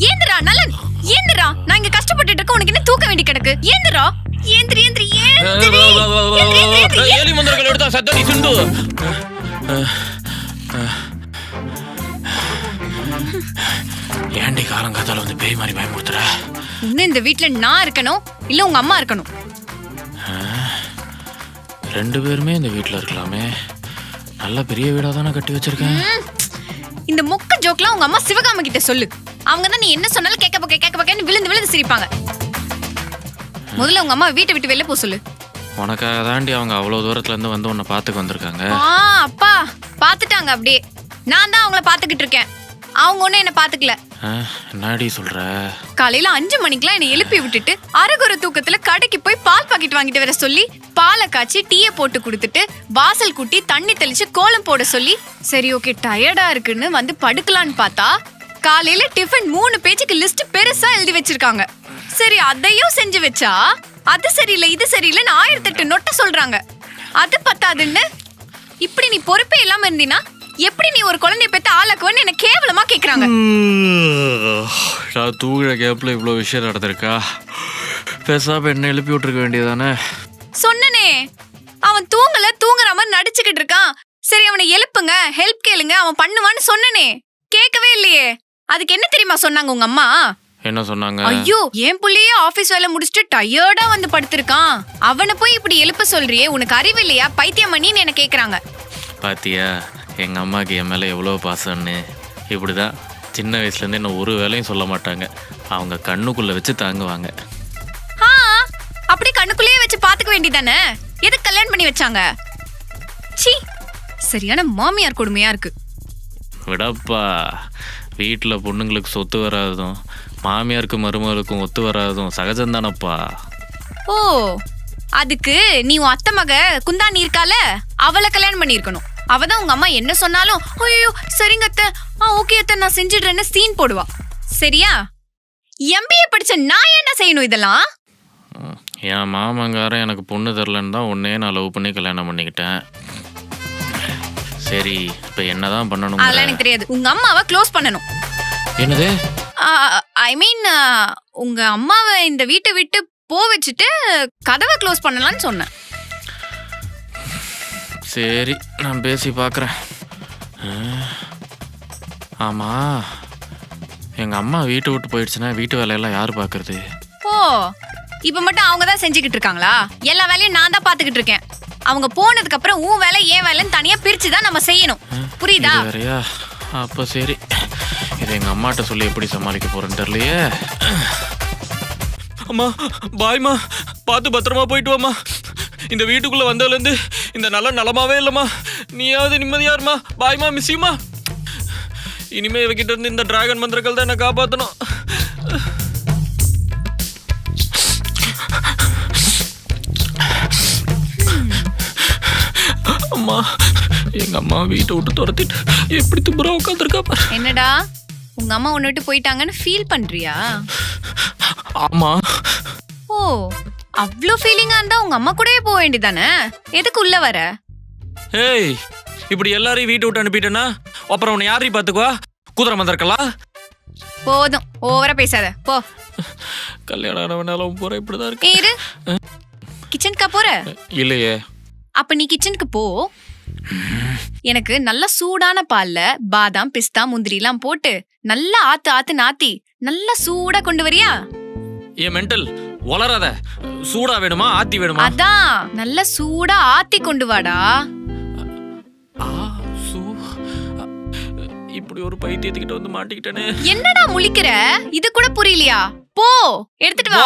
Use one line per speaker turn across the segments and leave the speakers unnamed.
ஏந்திரா நல்ல ஏந்திரா. நான் இங்க கஷ்டப்பட்டுட்டு இருக்க, உனக்கு என்ன தூக்க வேண்டி கிடக்கு? ஏந்திரா ஏந்திரி ஏந்திரி ஏந்திரி.
ஏலி மந்திரங்கள் எடுத்தா சத்தடி சுண்டு. ஏண்டி காலங்காத்தால வந்து பேய் மாதிரி பயமுறுத்துற?
இன்னும் இந்த வீட்ல நான் இருக்கணும் இல்ல உங்க அம்மா இருக்கணும்?
ரெண்டு பேருமே இந்த வீட்ல இருக்கலாமே. நல்ல பெரிய வீடா தானே கட்டி வச்சிருக்கேன்.
இந்த மொக்க ஜோக்லாம் உங்க அம்மா சிவகாம கிட்ட சொல்லு. அவங்க தான் நீ என்ன சொன்னாலும் கேட்க பக்கன்னு விழுந்து விழுந்து சிரிப்பாங்க. முதல்ல உங்க அம்மா வீட்டை விட்டு வெளில போ சொல்லு.
உனக்காக தாண்டி அவங்க அவ்வளவு தூரத்துல இருந்து வந்து உன்னை பாத்துக்கு வந்திருக்காங்க.
அப்பா பாத்துட்டாங்க அப்படியே. நான் தான் அவங்கள பாத்துக்கிட்டு இருக்கேன், அவங்க ஒன்னும் என்ன பாத்துக்கல.
என்னடி சொல்ற?
காலையில 5 மணிக்கெல்லாம் என்ன எழுப்பி விட்டுட்டு அரைகுறை தூக்கத்துல கடைக்கு போய் பால் பாக்கெட் வாங்கிட்டு வர சொல்லி பாலை காய்ச்சி டீயை போட்டு கொடுத்துட்டு வாசல் கூட்டி தண்ணி தெளிச்சு கோலம் போட சொல்லி சரி ஓகே டயர்டா இருக்குன்னு வந்து படுக்கலான்னு பார்த்தா காலையில டிஃபன் 3 பேஜுக்கு லிஸ்ட் பெருசா எழுதி வச்சிருக்காங்க. சரி அதையும் செஞ்சு வச்சா அது சரியில்லை இது சரியில்லைன்னு 1008 நொட்ட சொல்றாங்க. அது பத்தாதுன்னு இப்படி நீ பொறுப்பே இல்லாம இருந்தீனா எப்படி நீ ஒரு குழந்தைய பெத்த ஆளாக்குவன்னு என்ன கேவலமா கேக்குறாங்க.
நான் தூங்குற கேப்ல இவ்வளவு விஷயம் நடந்திருக்கா? பேசாம என்ன எழுப்பி விட்டுருக்க வேண்டியதானே?
சொன்னனே அவன் தூங்குற மாதிரி நடிச்சுக்கிட்டு இருக்கான். சரி அவனை எழுப்புங்க, ஹெல்ப் கேளுங்க, அவன் பண்ணுவான்னு சொன்னனே. கேட்கவே இல்லையே. அதுக்கு என்ன தெரியுமா சொன்னாங்க உங்க அம்மா?
என்ன சொன்னாங்க?
ஐயோ என் புள்ளையே ஆபீஸ் வேலை முடிச்சுட்டு டயர்டா வந்து படுத்திருக்கான், அவனை போய் இப்படி எழுப்ப சொல்றியே, உனக்கு அறிவு இல்லையா, பைத்தியம் பண்ணின்னு என்ன கேக்குறாங்க.
பாத்தியா எங்க அம்மாக்கு என் மேல எவ்வளவு பாசம்னு. இப்படிதான் சின்ன வயசுல இருந்து என்ன ஒரு வேலையும் சொல்ல மாட்டாங்க. அவங்க கண்ணுக்குள்ள வச்சு தாங்குவாங்க.
அப்படி கண்ணுக்குள்ளேயே வச்சு பாத்துக்க வேண்டியதானே? எதுக்கு கல்யாணம் பண்ணி வச்சாங்க? சீ, சரியான மாமியார் கொடுமையா இருக்கு.
விடப்பா, வீட்டுல பொண்ணுங்களுக்கு சொத்து வராதும் மாமியாருக்கு மருமகளுக்கும் ஒத்து வராதும் சகஜம்தானப்பா.
ஓ, அதுக்கு நீ உன் அத்தை மக குந்தாணி இருக்கால அவளை கல்யாணம் பண்ணிருக்கணும். அவதான் உங்க அம்மா என்ன சொன்னாலும் ஐயோ சரிங்க அத்தை, ஓகே அத்தை நான் செஞ்சிடுறேன்னு சீன் போடுவா. சரியா? MBA படிச்ச நான் என்ன செய்யணும் இதெல்லாம்?
என் மாமங்காரன் எனக்கு பொண்ணு தரலன்னு தான் உன்னே நான் லவ் பண்ணி கல்யாணம் பண்ணிக்கிட்டேன். சரி இப்ப என்னதான் பண்ணணும்?
அதெல்லாம் எனக்கு தெரியாது. உங்க அம்மாவை க்ளோஸ் பண்ணணும்.
என்னது?
ஐ மீன் உங்க அம்மாவை இந்த வீட்டை விட்டு போ வச்சுட்டு கதவை க்ளோஸ் பண்ணலாம்னு சொன்னேன்.
சரி நான் பேசி பார்க்குறேன். ஆமாம், எங்கள் அம்மா வீட்டை விட்டு போயிடுச்சுன்னா வீட்டு வேலையெல்லாம் யார் பார்க்கறது?
ஓ, இப்போ மட்டும் அவங்க தான் செஞ்சுக்கிட்டு இருக்காங்களா? எல்லா வேலையும் நான் தான் பார்த்துக்கிட்டு இருக்கேன். அவங்க போனதுக்கு அப்புறம் உன் வேலை ஏன் வேலைன்னு தனியாக பிரித்து தான் நம்ம செய்யணும். புரியுதா?
வேறையா? அப்போ சரி, இதை எங்கள் அம்மாட்ட சொல்லி எப்படி சமாளிக்க போகிறேன்னு தெரியலையே. அம்மா பாய்மா, பார்த்து பத்திரமா போயிட்டு வாம்மா. இந்த வீட்டுக்குள்ள வந்ததுலேருந்து இந்த நல்ல நலமாவே இல்லைம்மா. நீயாவது நிம்மதியா இருமா. பாய்மா, மிஸ்ஸியுமா. இனிமே இவகிட்ட இருந்து இந்த டிராகன் மந்திரங்கள் தான் என்ன காப்பாற்றணும். அம்மா, எங்க அம்மா வீட்டை விட்டு துரத்திட்டு எப்படி துப்புரா உட்காந்துருக்கா பாரு.
என்னடா உங்க அம்மா உன்னை விட்டு போயிட்டாங்கன்னு ஃபீல் பண்றியா?
ஆமா.
ஓ, அவ்வளோ ஃபீலிங்கா இருந்தா உங்க அம்மா கூடவே போக வேண்டியதானே? எதுக்கு உள்ள வர?
ஏய், இப்படி எல்லாரையும் வீட்டை விட்டு அனுப்பிட்டேன்னா அப்புறம் உன்னை யாரையும் பார்த்துக்குவா? குதிரை மந்திரக்கலாம்.
போதும், ஓவரா பேசாத போ.
கல்யாணம் ஆனவனாலும் போற இப்படிதான் இருக்கு.
இரு, கிச்சனுக்கா போற?
இல்லையே.
அப்ப நீ கிச்சனுக்கு போ. எனக்கு நல்ல சூடான பால்ல பாதாம் பிஸ்தா முந்திரி எல்லாம் போட்டு நல்லா ஆத்து நாத்தி நல்லா சூடா கொண்டு வரியா?
ஏன் மென்டல் வளராத. சூடா வேணுமா ஆத்தி வேணுமா?
அதான் நல்ல சூடா ஆத்தி கொண்டு வாடா.
இப்படி ஒரு பைத்தியத்துக்கிட்ட வந்து மாட்டிக்கிட்டேனே.
என்னடா முழிக்கிற? இது கூட புரியலையா? போ எடுத்துட்டு வா.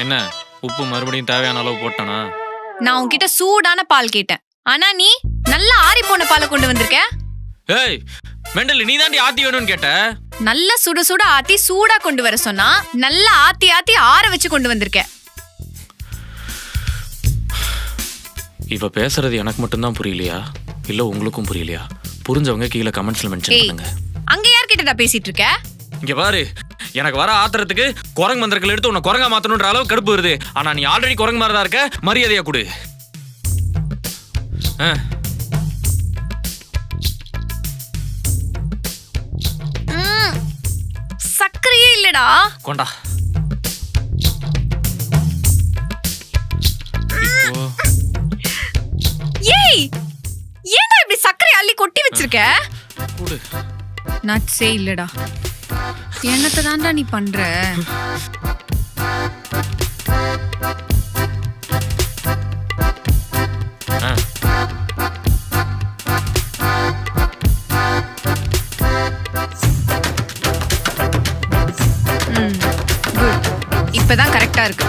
என்ன உப்பு மறுபடியும் தேவையான அளவு போட்டானா?
நான் உன்கிட்ட சூடான பால் கேட்டேன், ஆனா நீ நல்லா ஆறி போன பாலை கொண்டு வந்திருக்க.
ஏய் மெண்டல், நீ தாண்டி ஆத்தி வேணும்னு கேட்ட.
நல்ல சுட சுட ஆத்தி சூடா கொண்டு வர சொன்னா நல்லா ஆத்தி ஆற வச்சு கொண்டு வந்திருக்க.
இவ பேசுறது எனக்கு மட்டும்தான் புரியலையா இல்ல உங்களுக்கும் புரியலையா? புரிஞ்சவங்க கீழே கமெண்ட்ஸ்ல மென்ஷன் பண்ணுங்க.
அங்க யார்கிட்டடா பேசிட்டு இருக்க?
இங்க பாரு, எனக்கு வர ஆத்திரத்துக்கு குரங்கு மந்திரங்கள் எடுத்து உன்னை குரங்கா மாத்தணுன்ற அளவு கடுப்பு வருது. ஆனா நீ ஆல்ரெடி குரங்கு மாதிரி தான் இருக்க, மரியாதையா கொடு.
சக்கரையே இல்லடா.
கொண்டா.
ஏய், ஏன்டா இப்படி சக்கரை அள்ளி கொட்டி வச்சிருக்க?
கொடு.
நட்ஸே இல்லடா. என்னத்தை தான்டா நீ பண்ற? குட். இப்பதான் கரெக்டா இருக்கு.